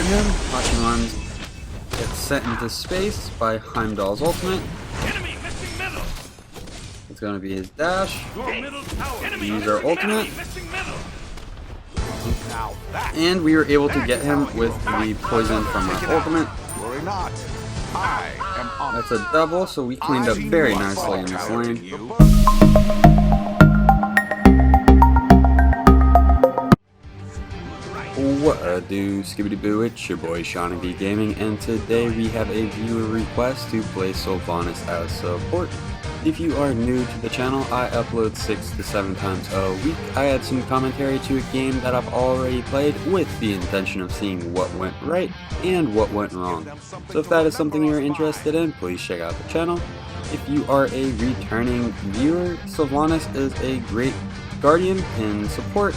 root him, Hachiman gets sent into space by Heimdall's ultimate. It's going to be his dash. We use our ultimate. And we were able to get him with the poison from our ultimate. That's a double, so we cleaned up very nicely in this lane. What do, Skibbity Boo, it's your boy Seanyb Gaming, and today we have a viewer request to play Sylvanus as support. If you are new to the channel, I upload 6 to 7 times a week. I add some commentary to a game that I've already played with the intention of seeing what went right and what went wrong. So if that is something you're interested in, please check out the channel. If you are a returning viewer, Sylvanus is a great guardian in support.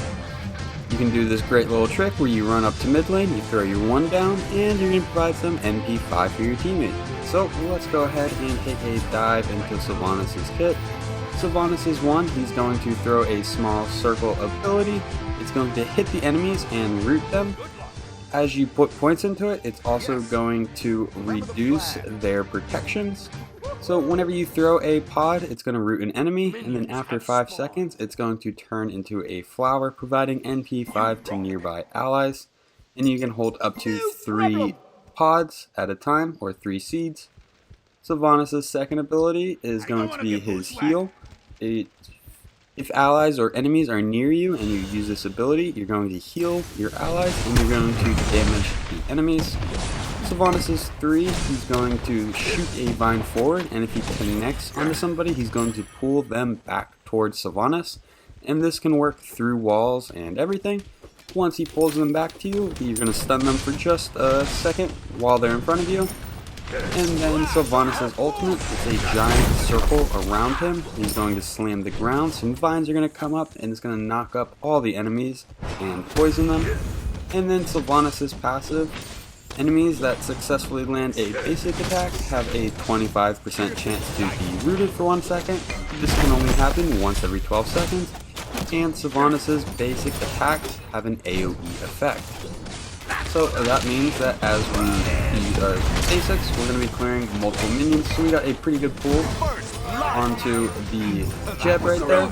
You can do this great little trick where you run up to mid lane, you throw your 1 down, and you can provide some MP5 for your teammate. So let's go ahead and take a dive into Sylvanus' kit. Sylvanus' 1, he's going to throw a small circle ability. It's going to hit the enemies and root them. As you put points into it, it's also going to reduce their protections. So whenever you throw a pod, it's going to root an enemy, and then after 5 seconds, it's going to turn into a flower, providing NP5 to nearby allies. And you can hold up to 3 pods at a time, or 3 seeds. Sylvanus' second ability is going to be his heal. If allies or enemies are near you and you use this ability, you're going to heal your allies and you're going to damage the enemies. Sylvanus' 3, he's going to shoot a vine forward, and if he connects onto somebody, he's going to pull them back towards Sylvanus. And this can work through walls and everything. Once he pulls them back to you, you're going to stun them for just a second while they're in front of you. And then Sylvanus' ultimate, it's a giant circle around him. He's going to slam the ground, some vines are going to come up, and it's going to knock up all the enemies and poison them. And then Sylvanus' passive, enemies that successfully land a basic attack have a 25% chance to be rooted for 1 second. This can only happen once every 12 seconds. And Sylvanus' basic attacks have an AoE effect. So that means that as we use our basics, we're going to be clearing multiple minions. So we got a pretty good pull onto the Jeb right there.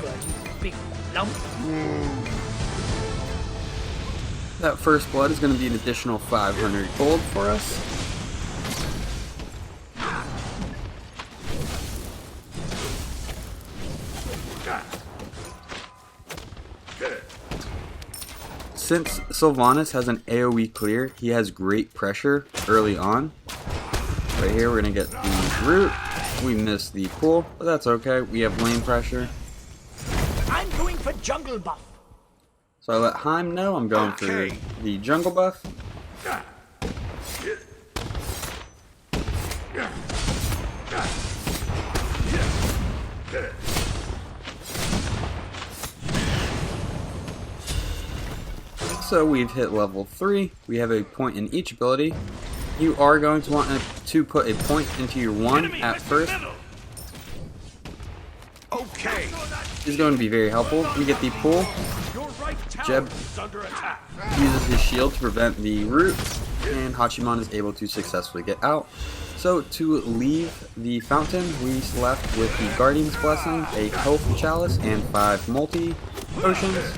That first blood is going to be an additional 500 gold for us. Since Sylvanus has an AoE clear, he has great pressure early on. Right here we're going to get the root. We missed the pull, but that's okay. We have lane pressure. I'm going for jungle buff. So I let Heim know I'm going for the jungle buff. So we've hit level 3. We have a point in each ability. You are going to want to put a point into your 1 at first. Okay. This is going to be very helpful. We get the pull. Jeb uses his shield to prevent the root, and Hachiman is able to successfully get out. So to leave the fountain, we left with the Guardian's Blessing, a health chalice, and 5 multi potions.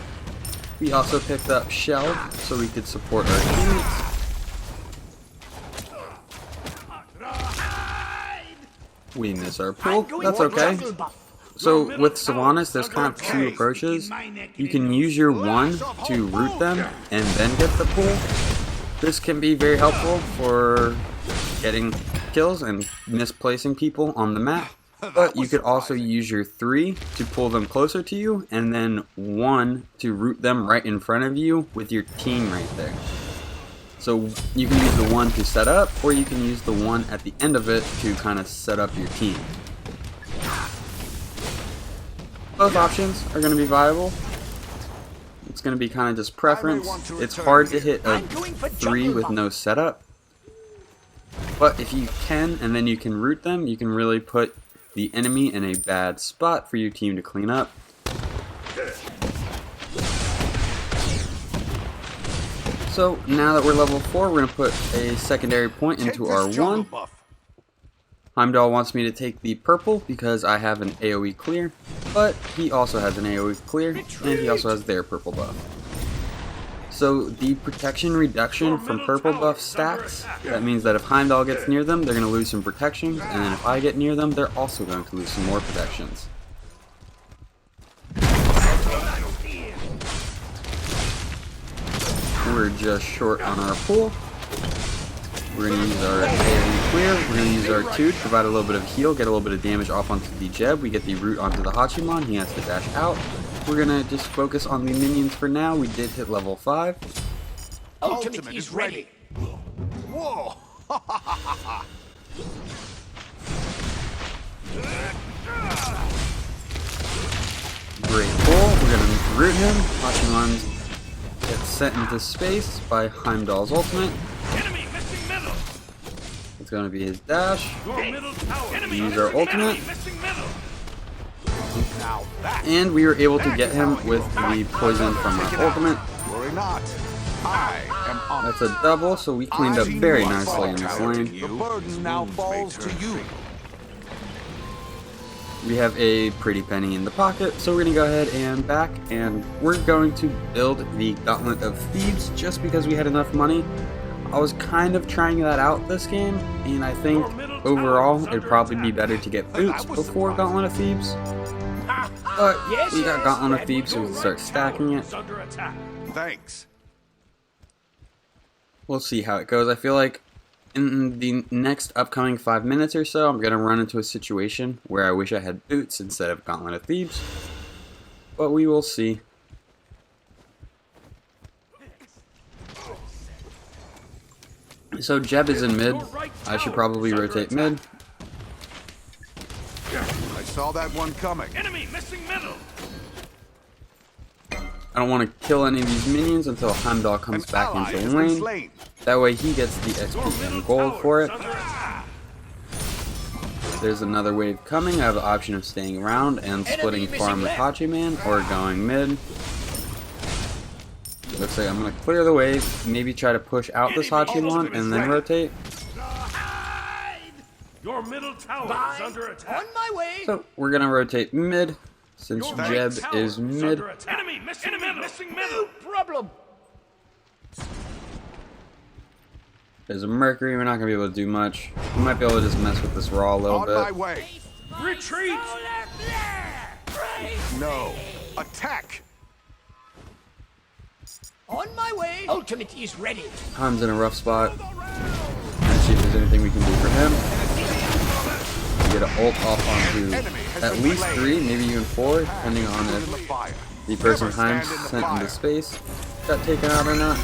We also picked up Shell so we could support our teammates. We miss our pull, that's okay. So with Sylvanus, there's kind of 2 approaches. You can use your 1 to root them and then get the pull. This can be very helpful for getting kills and misplacing people on the map. But you could also use your 3 to pull them closer to you, and then 1 to root them right in front of you with your team right there. So you can use the 1 to set up, or you can use the 1 at the end of it to kind of set up your team. Both options are going to be viable. It's going to be kind of just preference. It's hard to hit a 3 with no setup. But if you can, and then you can root them, you can really put the enemy in a bad spot for your team to clean up. So now that we're level 4, we're going to put a secondary point into our 1. Heimdall wants me to take the purple because I have an AoE clear, but he also has an AoE clear, and he also has their purple buff. So the protection reduction from purple buff stacks. That means that if Heimdall gets near them, they're going to lose some protections, and then if I get near them, they're also going to lose some more protections. We're just short on our pool. We're going to use our AoE clear. We're going to use our 2 to provide a little bit of heal, get a little bit of damage off onto the Jeb. We get the root onto the Hachiman. He has to dash out. We're going to just focus on the minions for now. We did hit level 5. Ultimate is ready. Whoa! Great pull. We're going to root him. Hachiman gets sent into space by Heimdall's ultimate. Enemy missing middle. It's going to be his dash. Your middle tower. Enemy Use our ultimate. missing middle. Now that And we were able to get him with the poison from our ultimate. worry not. I am on That's a double, so we cleaned up very nicely in this lane. The burden now falls to you. We have a pretty penny in the pocket, so we're going to go ahead and back, and we're going to build the Gauntlet of Thebes just because we had enough money. I was kind of trying that out this game, and I think overall it'd probably be better to get boots before Gauntlet of Thebes. But we got Gauntlet of Thebes, so we can start stacking it. Under attack. Thanks. We'll see how it goes. I feel like in the next upcoming 5 minutes or so, I'm going to run into a situation where I wish I had boots instead of Gauntlet of Thebes. But we will see. So Jeb is in mid. I should probably rotate mid. I saw that one coming. Enemy missing middle. I don't want to kill any of these minions until Heimdall comes back Ally into has been lane. slain. That way he gets the XP and gold for it. There's another wave coming. I have the option of staying around and splitting farm with Hachiman or going mid. Looks like I'm going to clear the wave, maybe try to push out this Hachiman and then rotate. Your middle tower is under attack. On my way. So we're going to rotate mid since Jeb is mid. Enemy missing middle. Problem. There's a Mercury, we're not going to be able to do much. We might be able to just mess with this raw a little On my bit. way. Retreat. No. Attack. On my way. Ultimate is ready. Heim's in a rough spot. Let's see if there's anything we can do for him. Get an ult off onto at least 3, maybe even 4, depending on if the person Heim's sent into space got taken out or not.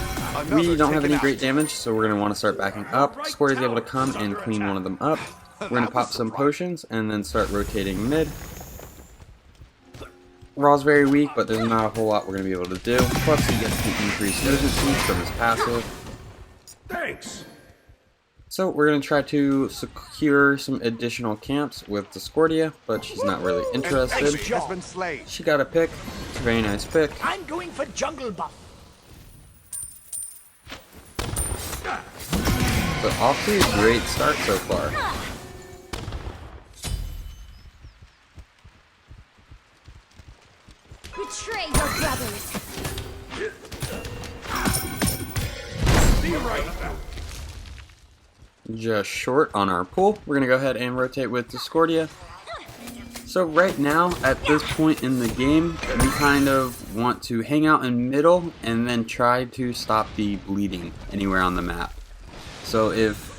We don't have any great damage, so we're going to want to start backing up. Square is able to come and clean one of them up. We're going to pop some potions and then start rotating mid. Raw's very weak, but there's not a whole lot we're going to be able to do. Plus he gets the increased urgency from his passive. Thanks. So we're going to try to secure some additional camps with Discordia, but she's not really interested. Has been slain. She got a pick. It's a very nice pick. I'm going for jungle buff. So off to a great start so far. Betray your brothers. Be right back. Just short on our pool. We're going to go ahead and rotate with Discordia. So right now, at this point in the game, we kind of want to hang out in middle and then try to stop the bleeding anywhere on the map. So if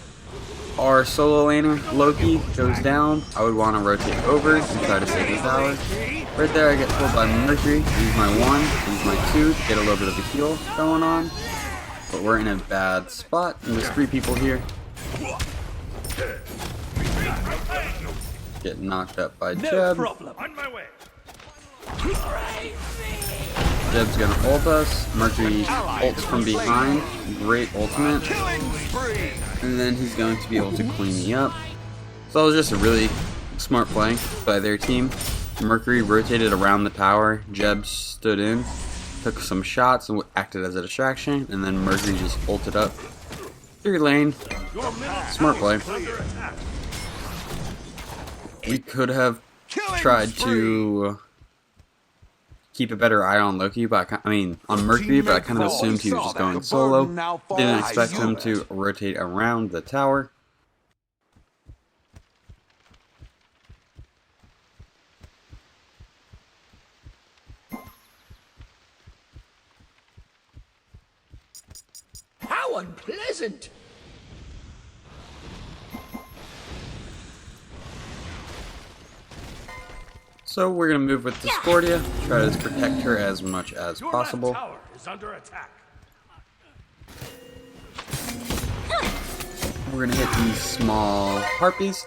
our solo laner, Loki, goes down, I would want to rotate over and try to save the tower. Right there I get pulled by Mercury, use my 1, use my 2 to get a little bit of a heal going on. But we're in a bad spot, and there's 3 people here. Get knocked up by Jeb. On my way. Jeb's gonna ult us. Mercury ults from behind. Great ultimate. And then he's going to be able to clean me up. So it was just a really smart play by their team. Mercury rotated around the tower. Jeb stood in. took some shots and acted as a distraction, and then Mercury just ulted up through lane. Smart play. We could have tried to keep a better eye on Loki, but on Mercury, but I kind of assumed he was just going solo. Didn't expect him to rotate around the tower. How unpleasant! So we're going to move with Discordia, try to protect her as much as possible. Your tower is under attack. We're going to hit these small harpies,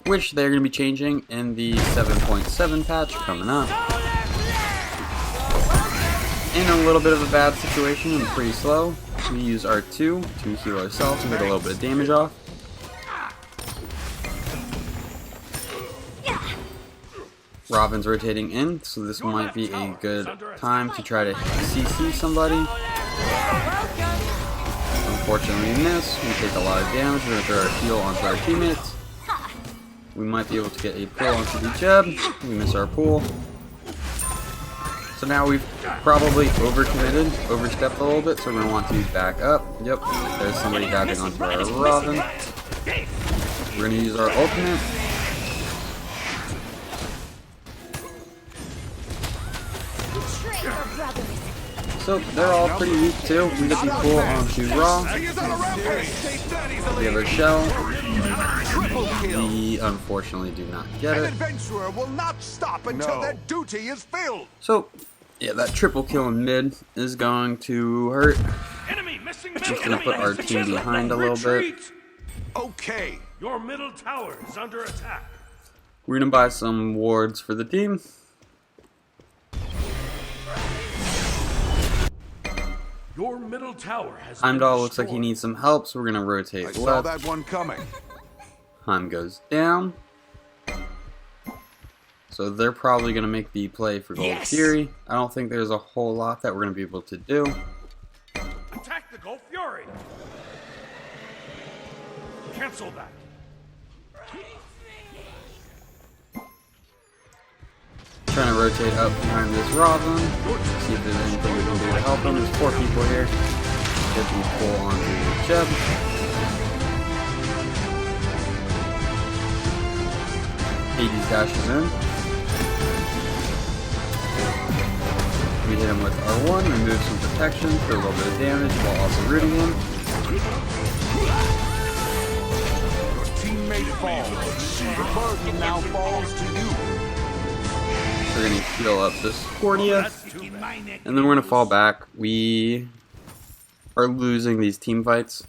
which they're going to be changing in the 7.7 patch coming up. In a little bit of a bad situation and pretty slow, we use R2 to heal ourselves and get a little bit of damage off. Robin's rotating in, so this might be a good time to try to CC somebody. Unfortunately in this, we take a lot of damage. We're going to throw our heal onto our teammates. We might be able to get a pull onto the jab. We miss our pull. So now we've probably overstepped a little bit, so we're going to want to back up. Yep, there's somebody diving onto our Robin. We're going to use our ultimate. So they're all pretty weak too. We get the pull onto Raw. We have our shell. We unfortunately do not get An it. adventurer will not stop until their duty is filled. So yeah, that triple kill in mid is going to hurt. Enemy missing middle. Just gonna put our team behind a little bit. Okay. Your middle tower is under attack. We're gonna buy some wards for the team. Your middle tower has Heimdall looks like he needs some help, so we're gonna rotate I saw left. that one coming. Heim goes down. So they're probably gonna make the play for Gold Fury. I don't think there's a whole lot that we're gonna be able to do. Attack the Gold Fury. Cancel that. Trying to rotate up behind this Robin. See if there's anything we can do to help him. There's 4 people here. Get them pull onto the Jeb. Hades dashes in. We hit him with R1, remove some protection for a little bit of damage while also rooting him. Your teammate falls. The burden now falls to you. We're going to heal up Discordia, and then we're going to fall back. We are losing these team fights.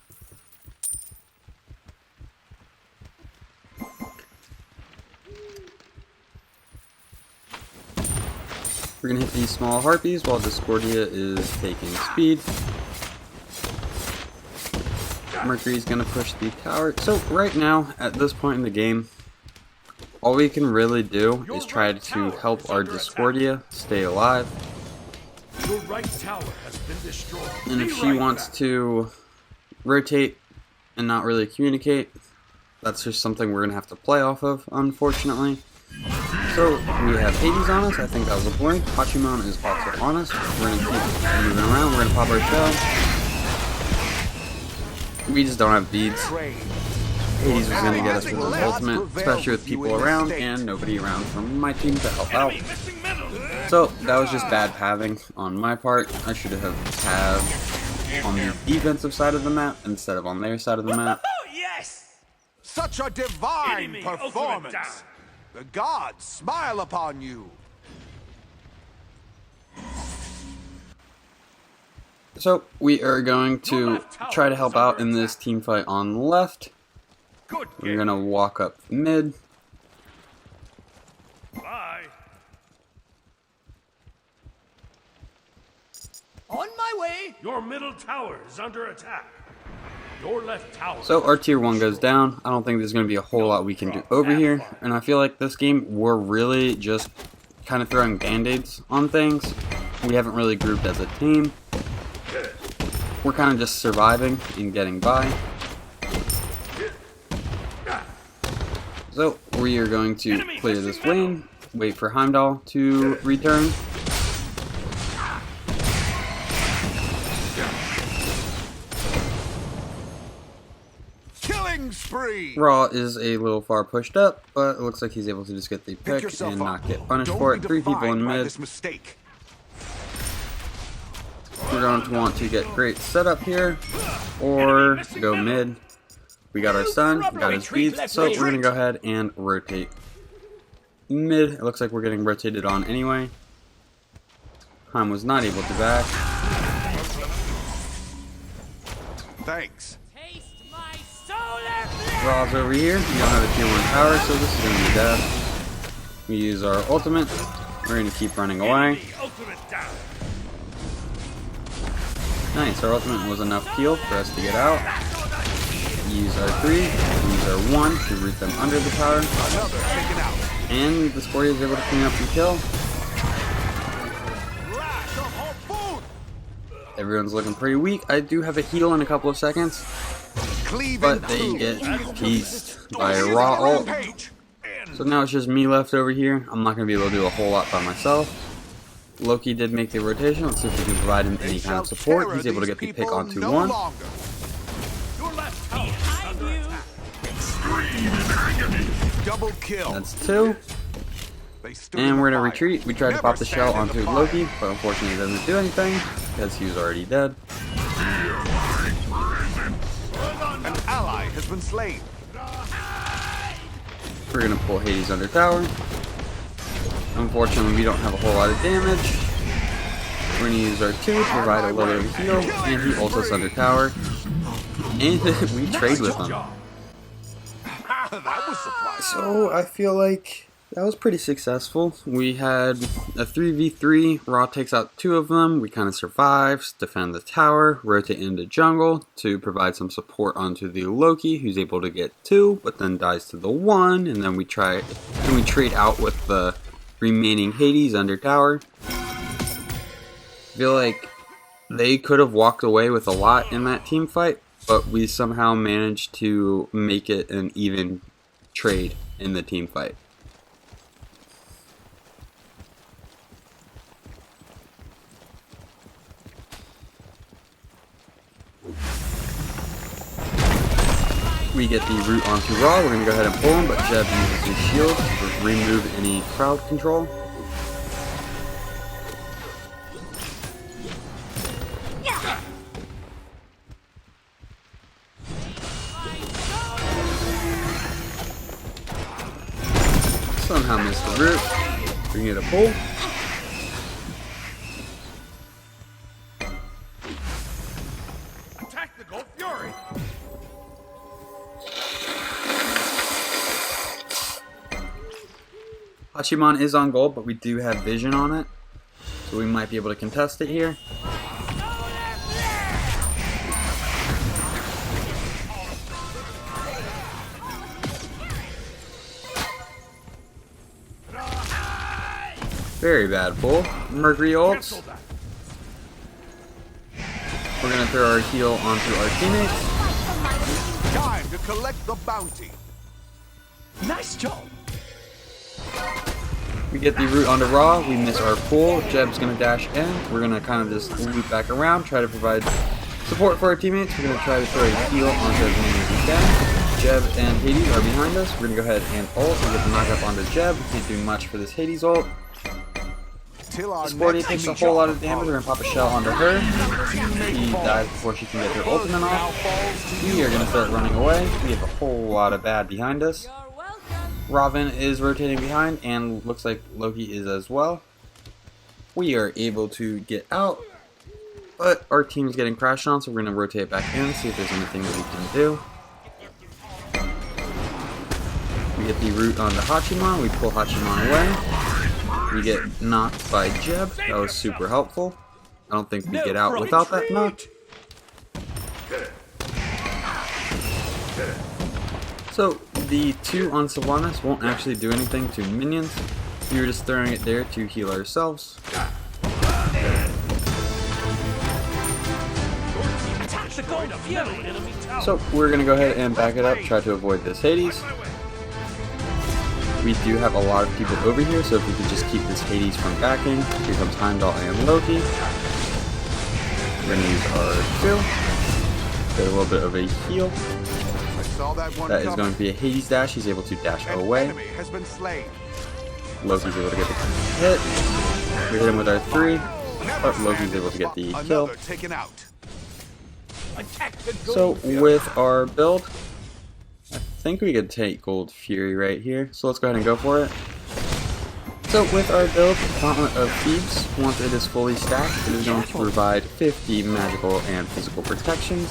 We're going to hit these small harpies while Discordia is taking speed. Mercury's going to push the tower. So right now, at this point in the game, all we can really do is try to help our Discordia stay alive. Your right tower has been destroyed. And if she wants to rotate and not really communicate, that's just something we're going to have to play off of, unfortunately. So we have Hades on us. I think that was a blink. Hachimon is also on us. We're going to keep moving around. We're going to pop our shell. We just don't have beads. Hades was going to get us with his ultimate, especially with people around and nobody around from my team to help out. So that was just bad pathing on my part. I should have pathed on the defensive side of the map instead of on their side of the map. Yes! Such a divine Enemy ultimate performance. down. The gods smile upon you. So we are going to try to help out in this team fight on left. Good We're going to walk up mid. Bye. On my way. Your middle tower is under attack. Your left tower. So our tier 1 goes down. I don't think there's going to be a whole lot we can do over here. And I feel like this game, we're really just kind of throwing band-aids on things. We haven't really grouped as a team. We're kind of just surviving and getting by. So we are going to clear this lane, wait for Heimdall to return. Killing spree. Raw is a little far pushed up, but it looks like he's able to just get the pick and not get punished for it. 3 people in mid. We're going to want to get great setup here, or go mid. We got our stun, we got his beads, so we're going to go ahead and rotate mid. It looks like we're getting rotated on anyway. Heim was not able to back. Thanks. Raw's over here. We don't have a tier 1 tower, so this is going to be dead. We use our ultimate. We're going to keep running away. Nice, our ultimate was enough heal for us to get out. Use our 3, use our 1 to root them under the tower. And the Sporty is able to clean up and kill. Everyone's looking pretty weak. I do have a heal in a couple of seconds. But they get pieced by a Raw ult. So now it's just me left over here. I'm not going to be able to do a whole lot by myself. Loki did make the rotation. Let's see if we can provide him any kind of support. He's able to get the pick onto 1. Double kill. That's 2. And we're going to retreat. We tried to pop the shell onto Loki, but unfortunately it doesn't do anything because he was already dead. An ally has been slain. We're going to pull Hades under tower. Unfortunately, we don't have a whole lot of damage. We're going to use our 2 to provide a little bit of heal, and he ults under tower. And we trade with him. That was surprising. So I feel like that was pretty successful. We had a 3v3. Raw takes out 2 of them. We kind of survive, defend the tower, rotate into jungle to provide some support onto the Loki, who's able to get 2, but then dies to the 1. And then we trade out with the remaining Hades under tower. I feel like they could have walked away with a lot in that team fight, but we somehow managed to make it an even trade in the team fight. We get the root onto Raw. We're going to go ahead and pull him, but Jeb uses his shield to remove any crowd control. Somehow missed the root. We're going to get a pull. Attack the Gold Fury! Hachiman is on gold, but we do have vision on it, so we might be able to contest it here. Very bad pull. Mercury ults. We're going to throw our heal onto our teammates. Time to collect the bounty. Nice job! We get the root onto Raw. We miss our pull. Jeb's going to dash in. We're going to kind of just loop back around, try to provide support for our teammates. We're going to try to throw a heal onto as many as we can. Jeb and Hades are behind us. We're going to go ahead and ult and get the knockup onto Jeb. We can't do much for this Hades ult. Sporty takes a whole lot of damage. We're going to pop a shell onto her. She dies before she can get her ultimate off. We are going to start running away. We have a whole lot of bad behind us. Robin is rotating behind, and looks like Loki is as well. We are able to get out, but our team's getting crashed on, so we're going to rotate back in, see if there's anything that we can do. We get the root onto Hachiman. We pull Hachiman away. We get knocked by Jeb. That was super helpful. I don't think we get out without that knock. So the 2 on Sylvanus won't actually do anything to minions. We were just throwing it there to heal ourselves. the gold fury. Enemy tower. So we're going to go ahead and back it up, try to avoid this Hades. We do have a lot of people over here, so if we could just keep this Hades from backing. Here comes Heimdall and Loki. We're going to use our 2. Get a little bit of a heal. I saw that one That is coming. going to be a Hades dash. He's able to dash An away. enemy has been slain. Loki's able to get the hit. We hit him with our 3. But Loki's able to get the kill. Another taken out. Attack the So gold fury. with our build, I think we could take Gold Fury right here. So let's go ahead and go for it. So with our build, Gauntlet of Thebes, once it is fully stacked, it is going to provide 50 magical and physical protections.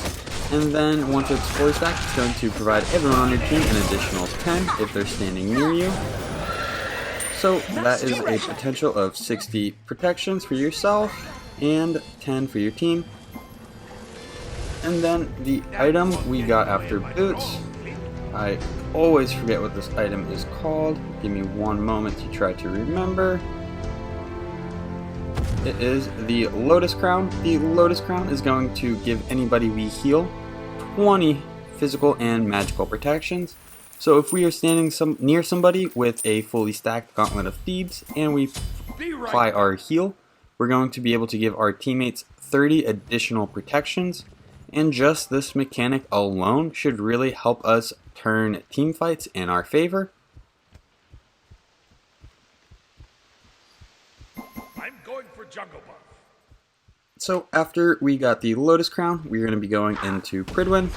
And then once it's fully stacked, it's going to provide everyone on your team an additional 10 if they're standing near you. So that is a potential of 60 protections for yourself and 10 for your team. And then the item we got after boots, I always forget what this item is called. Give me one moment to try to remember. It is the Lotus Crown. The Lotus Crown is going to give anybody we heal 20 physical and magical protections. So if we are standing near somebody with a fully stacked Gauntlet of Thebes and we apply our heal, we're going to be able to give our teammates 30 additional protections. And just this mechanic alone should really help us turn team fights in our favor. I'm going for jungle buff. So after we got the Lotus Crown, we're going to be going into Pridwen.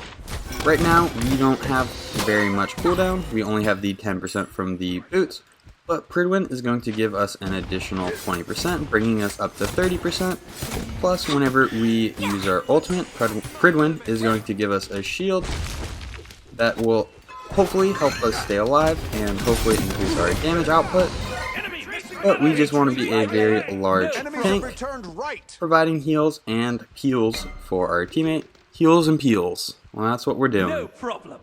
Right now, we don't have very much cooldown. We only have the 10% from the boots. But Pridwen is going to give us an additional 20%, bringing us up to 30%. Plus, whenever we use our ultimate, Pridwen is going to give us a shield that will hopefully help us stay alive and hopefully increase our damage output. But we just want to be a very large Enemies have tank, returned right. providing heals and peels for our teammate. Heals and peels. Well, that's what we're doing. No problem.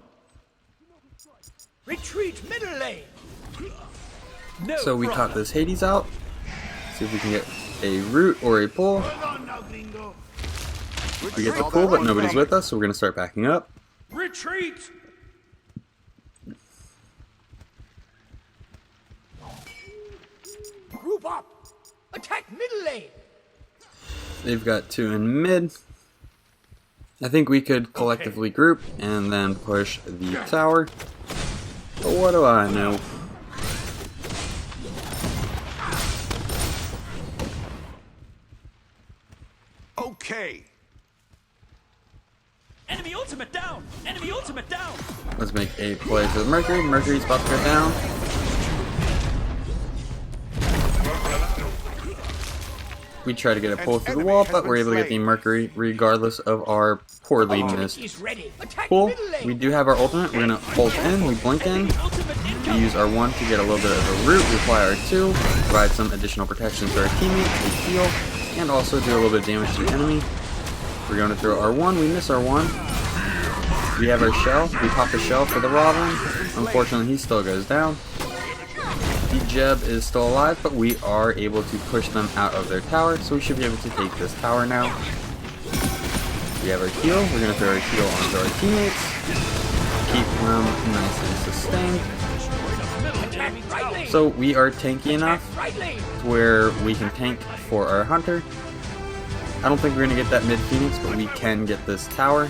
Retreat middle lane. No So we problem. caught this Hades out. See if we can get a root or a pull. We get the pull, but nobody's with us, so we're going to start backing up. Retreat! Group up. Attack middle lane. They've got 2 in mid. I think we could collectively group and then push the tower. But what do I know? Okay. Enemy ultimate down. Enemy ultimate down. Let's make a play for the Mercury. Mercury's about to go down. We try to get a pull through the wall, but we're able to get the Mercury regardless of our poorly missed Is ready. Attack pull. middle lane. We do have our ultimate. We're going to ult in. We blink in. Ultimate We incoming. use our 1 to get a little bit of a root. We apply our 2. Provide some additional protection to our teammates. We heal. And also do a little bit of damage to the enemy. We're going to throw our 1. We miss our 1. We have our shell. We pop the shell for the Robin. Unfortunately, he still goes down. The Jeb is still alive, but we are able to push them out of their tower, so we should be able to take this tower now. We have our heal. We're going to throw our heal onto our teammates. Keep them nice and sustained. Attack right lane. So we are tanky enough Right lane. where we can tank for our hunter. I don't think we're going to get that mid Phoenix, but we can get this tower.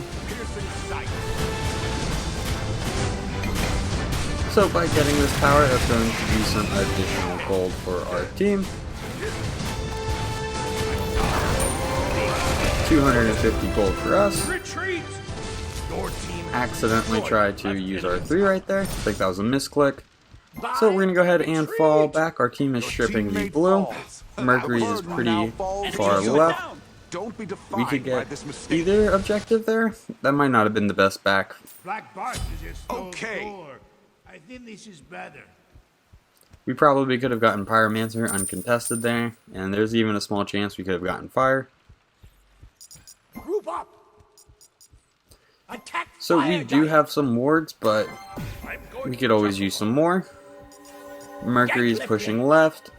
So by getting this tower, that's going to be some additional gold for our team. 250 gold for us. Retreat! Your team Accidentally tried to use our 3 right there. I think that was a misclick. So we're going to go ahead and fall back. Our team is stripping the blue. Mercury is pretty far left. Don't be We defined could by get this mistake. either objective there. That might not have been the best back. Black Bart is your stone Okay. door. I think this is better. We probably could have gotten Pyromancer uncontested there. And there's even a small chance we could have gotten fire. Group up. Attack. So fire we do giant. have some wards, but I'm going we could always use some more. Mercury's pushing left.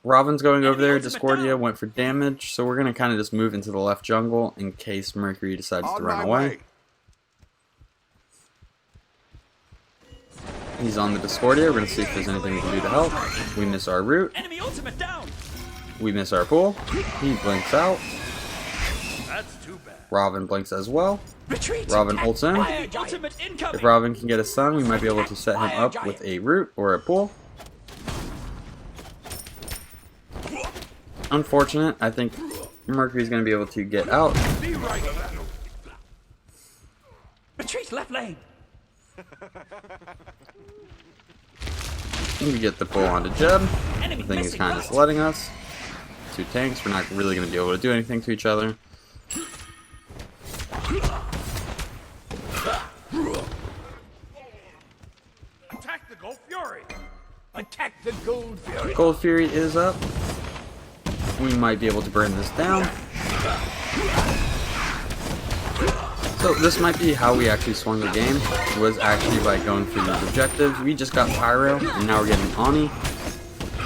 Robin's going over there. Discordia went for damage, so we're going to kind of just move into the left jungle in case Mercury decides to run away. He's on the Discordia. We're going to see if there's anything we can do to help. We miss our route. Enemy ultimate down. We miss our pool. He blinks out. That's too bad. Robin blinks as well. Retreat. Robin ults in. Enemy ultimate incoming. If Robin can get a stun, we might be able to set him up with a root or a pool. Unfortunate. I think Mercury's going to be able to get out. Be right back. Retreat left lane. We get the pull onto Jeb. Enemy The thing is missing kind of left. just letting us. Two tanks. We're not really going to be able to do anything to each other. Attack the Gold Fury. Attack the Gold Fury. Gold Fury is up. We might be able to burn this down. So this might be how we actually swung the game, was actually by going through these objectives. We just got Pyro, and now we're getting Ani.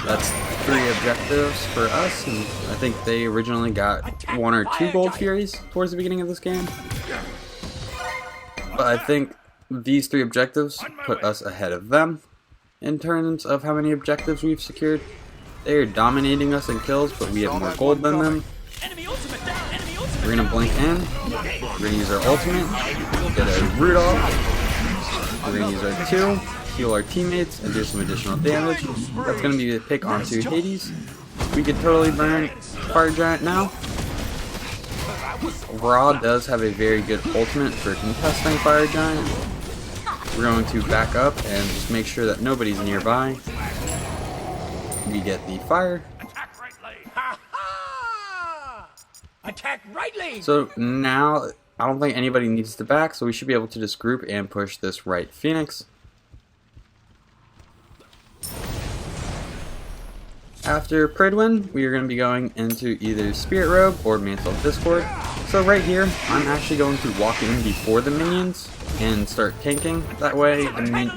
That's 3 objectives for us, and I think they originally got 1 or 2 Gold Furies towards the beginning of this game. But I think these 3 objectives put us ahead of them in terms of how many objectives we've secured. They are dominating us in kills, but we have more gold than them. Enemy ultimate down. Enemy ultimate. We're gonna blink in. We're gonna use our ultimate, get a root off. We're gonna use our 2, heal our teammates, and do some additional damage. That's gonna be a pick onto Hades. We could totally burn Fire Giant now. Raw does have a very good ultimate for contesting Fire Giant. We're going to back up and just make sure that nobody's nearby. We get the fire. Attack right lane. Attack right lane. So now, I don't think anybody needs to back, so we should be able to just group and push this right Phoenix. After Pridwen, we are going to be going into either Spirit Robe or Mantle of Discord. So right here, I'm actually going to walk in before the minions and start tanking. That way,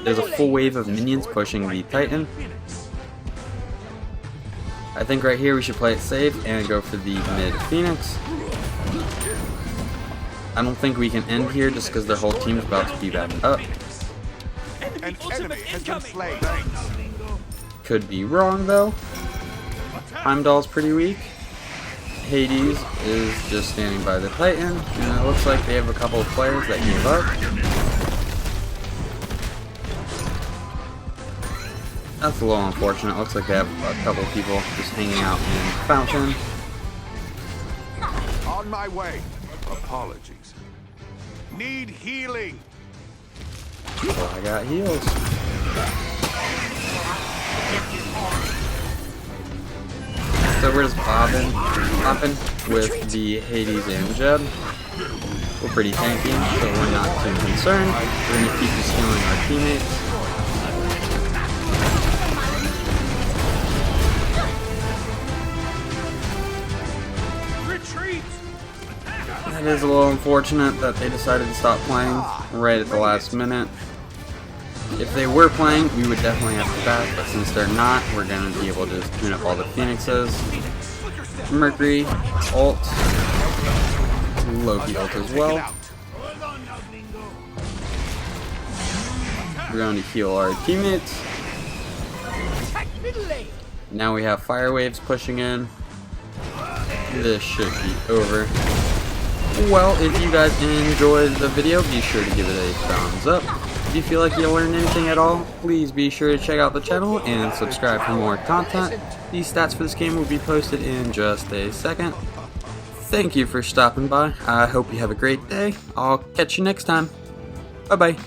there's a full wave of minions pushing the Titan. I think right here we should play it safe and go for the mid Phoenix. I don't think we can end here just because their whole team is about to be back up. An enemy has been slain. Could be wrong though. Heimdall's pretty weak. Hades is just standing by the Titan, and it looks like they have a couple of players that gave up. That's a little unfortunate. Looks like they have a couple of people just hanging out in Fountain. On my way. Apologies. Need healing. So I got heals. So we're just popping with the Hades and Jeb. We're pretty tanky, so we're not too concerned. We're going to keep just healing our teammates. Retreat. It is a little unfortunate that they decided to stop playing right at the last minute. If they were playing, we would definitely have to back, but since they're not, we're going to be able to tune up all the Phoenixes. Mercury, ult, Loki ult as well. We're going to heal our teammates. Now we have fire waves pushing in. This should be over. Well, if you guys enjoyed the video, be sure to give it a thumbs up. If you feel like you learned anything at all, please be sure to check out the channel and subscribe for more content. These stats for this game will be posted in just a second. Thank you for stopping by. I hope you have a great day. I'll catch you next time. Bye bye.